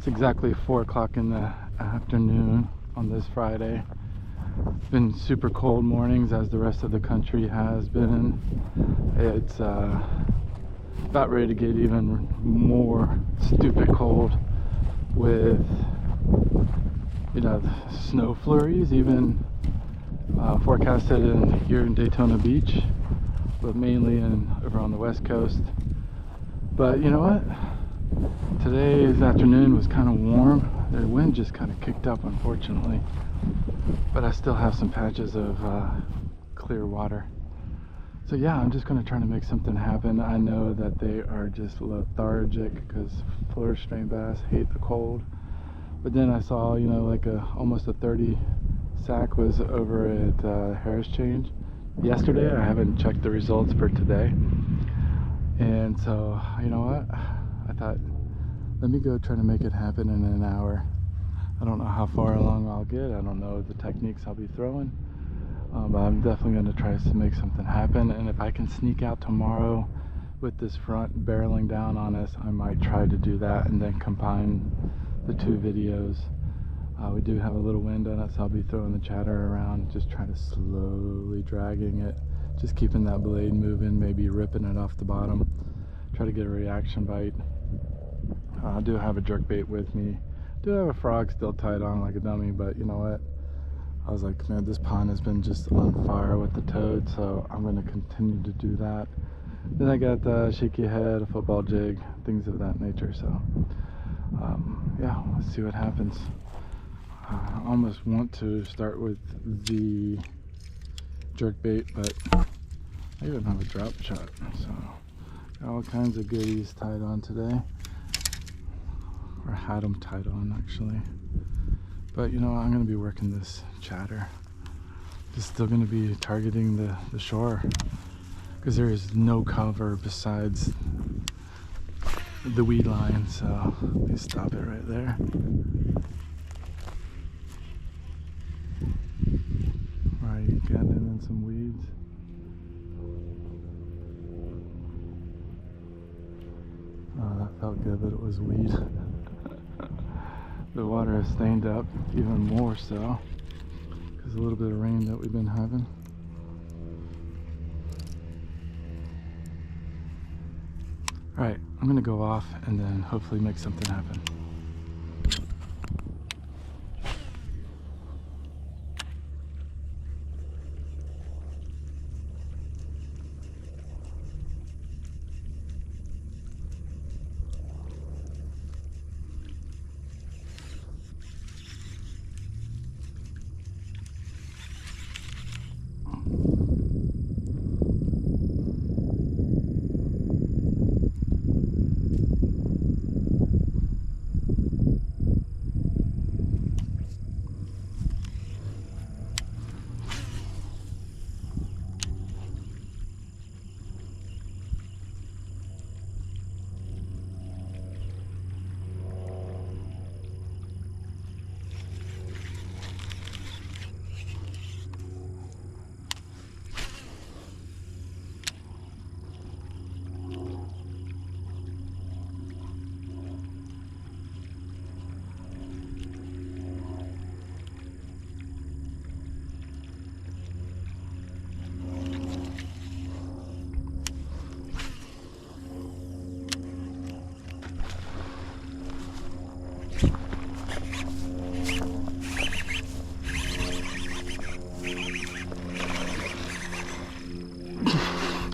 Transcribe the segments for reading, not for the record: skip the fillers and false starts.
It's exactly 4 o'clock in the afternoon on this Friday. It's been super cold mornings, as the rest of the country has been. It's about ready to get even more stupid cold with, you know, snow flurries, even forecasted here in Daytona Beach, but mainly over on the west coast. But you know what? Today's afternoon was kind of warm. The wind just kind of kicked up, unfortunately. But I still have some patches of clear water. So yeah, I'm just going to try to make something happen. I know that they are just lethargic because Florida strain bass hate the cold. But then I saw, you know, like almost a 30 sack was over at Harris Change yesterday. I haven't checked the results for today. And so, you know what? I thought, let me go try to make it happen in an hour. I don't know how far along I'll get. I don't know the techniques I'll be throwing. But I'm definitely going to try to make something happen. And if I can sneak out tomorrow with this front barreling down on us, I might try to do that and then combine the two videos. We do have a little wind on it, so I'll be throwing the chatter around, just trying to slowly dragging it, just keeping that blade moving, maybe ripping it off the bottom. Try to get a reaction bite. I do have a jerkbait with me. Do have a frog still tied on like a dummy, but you know what? I was like, man, this pond has been just on fire with the toad, so I'm going to continue to do that. Then I got the shaky head, a football jig, things of that nature. So yeah, let's see what happens. I almost want to start with the jerkbait, but I even have a drop shot, so got all kinds of goodies tied on today, or had them tied on actually. But you know, I'm going to be working this chatter. Just still going to be targeting the shore, because there is no cover besides the weed line. So let me stop it right there. Right, getting in some weeds. Oh, that felt good, but it was weed. The water has stained up even more so because of a little bit of rain that we've been having. Alright, I'm going to go off and then hopefully make something happen.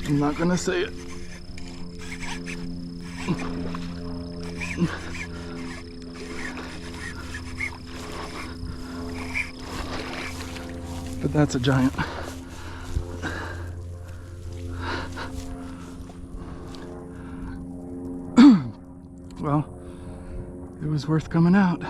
I'm not gonna say it. But that's a giant. Well, it was worth coming out.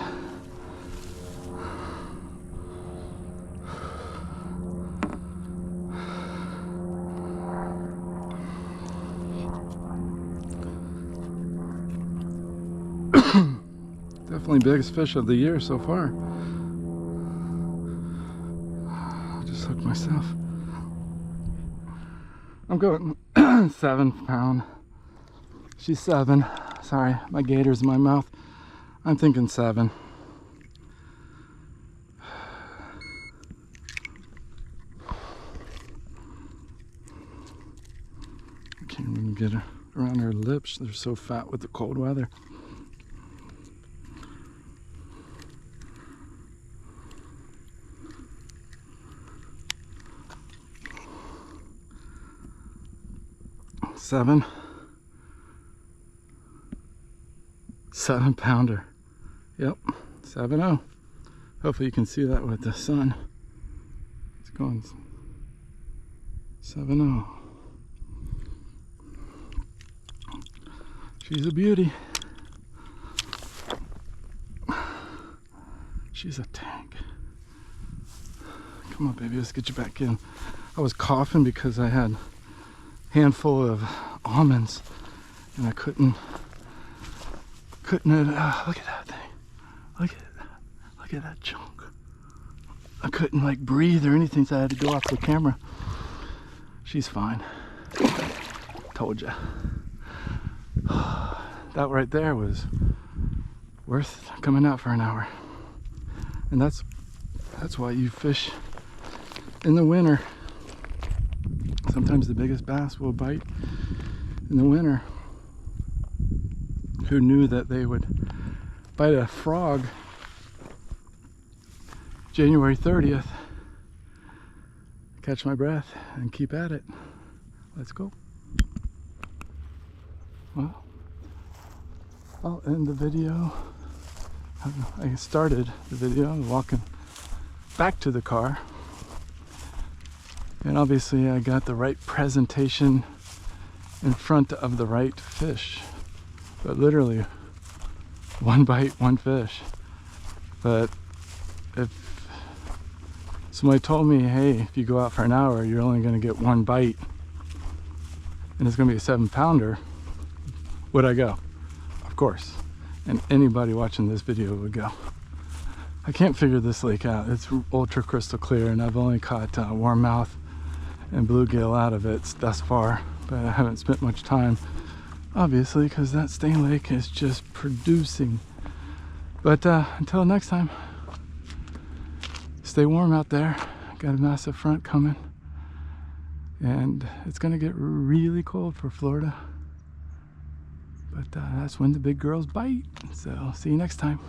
Definitely biggest fish of the year so far. I just hooked myself. I'm going 7 pound. She's 7. Sorry, my gator's in my mouth. I'm thinking 7. Can't even get her around her lips. They're so fat with the cold weather. Seven pounder. Yep, 7-0. Hopefully you can see that with the sun. It's going 7-0. She's a beauty. She's a tank. Come on, baby, let's get you back in. I was coughing because I had a handful of almonds and I couldn't look at that thing. Look at that chunk. I couldn't like breathe or anything, so I had to go off the camera. She's fine. Told ya. That right there was worth coming out for an hour. And that's why you fish in the winter. Sometimes the biggest bass will bite in the winter. Who knew that they would bite a frog January 30th? Catch my breath and keep at it. Let's go. Well, I'll end the video. I started the video walking back to the car. And obviously I got the right presentation in front of the right fish. But literally, one bite, one fish. But if somebody told me, hey, if you go out for an hour, you're only going to get one bite, and it's going to be a 7-pounder, would I go? Of course. And anybody watching this video would go. I can't figure this lake out. It's ultra crystal clear, and I've only caught warmouth and bluegill out of it thus far, but I haven't spent much time, obviously, because that stain lake is just producing. But until next time, stay warm out there. Got a massive front coming, and it's gonna get really cold for Florida, but that's when the big girls bite. So see you next time.